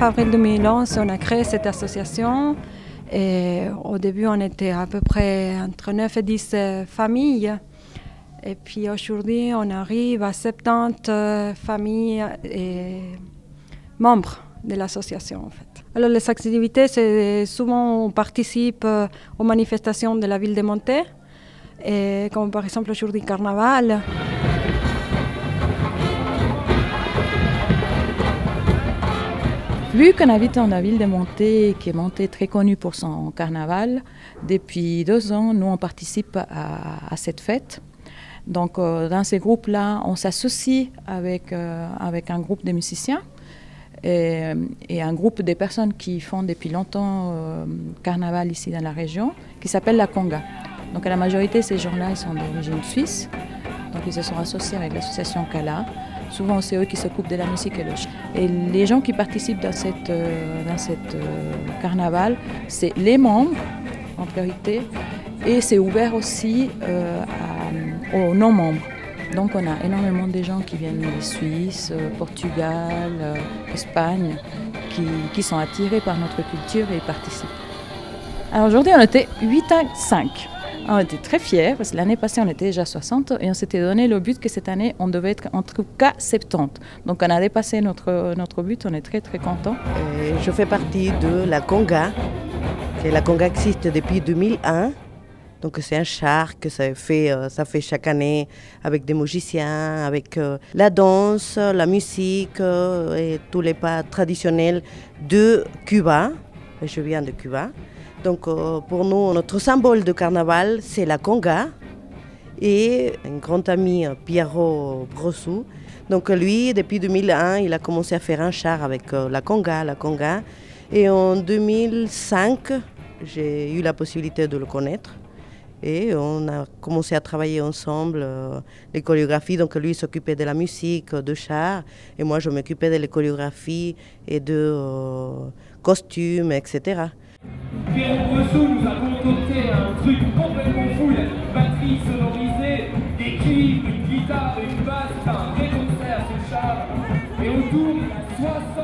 9 avril 2011, on a créé cette association. Et au début, on était à peu près entre 9 et 10 familles. Et puis aujourd'hui, on arrive à 70 familles et membres de l'association, en fait. Alors, les activités, c'est souvent on participe aux manifestations de la ville de Monté, et comme par exemple aujourd'hui Carnaval. Vu qu'on habite dans la ville de Monté, qui est Monté très connue pour son carnaval, depuis 2 ans, nous on participe à cette fête. Donc dans ces groupes-là, on s'associe avec un groupe de musiciens et un groupe de personnes qui font depuis longtemps carnaval ici dans la région, qui s'appelle la Conga. Donc la majorité de ces gens-là, ils sont d'origine suisse, donc ils se sont associés avec l'association Cala. Souvent, c'est eux qui s'occupent de la musique et le chant. Et les gens qui participent dans cette carnaval, c'est les membres en priorité, et c'est ouvert aussi aux non-membres. Donc on a énormément de gens qui viennent de Suisse, Portugal, Espagne, qui sont attirés par notre culture et y participent. Alors aujourd'hui, on était 8 à 5. On était très fiers parce que l'année passée, on était déjà 60 et on s'était donné le but que cette année, on devait être en tout cas 70. Donc on a dépassé notre but, on est très très contents. Je fais partie de la Conga. La Conga existe depuis 2001. Donc c'est un char que ça fait chaque année avec des musiciens, avec la danse, la musique et tous les pas traditionnels de Cuba. Je viens de Cuba. Donc pour nous, notre symbole de carnaval, c'est la Conga et un grand ami, Piero Brossou. Donc lui, depuis 2001, il a commencé à faire un char avec la Conga. Et en 2005, j'ai eu la possibilité de le connaître. Et on a commencé à travailler ensemble les chorégraphies. Donc lui s'occupait de la musique, de char, et moi je m'occupais de les chorégraphies et de costumes, etc. Pierre Bressot nous a concocté un truc complètement fou, une batterie sonorisée, des cuivres, une guitare, une basse, c'est un vrai concert ce char. Et autour, il y a 60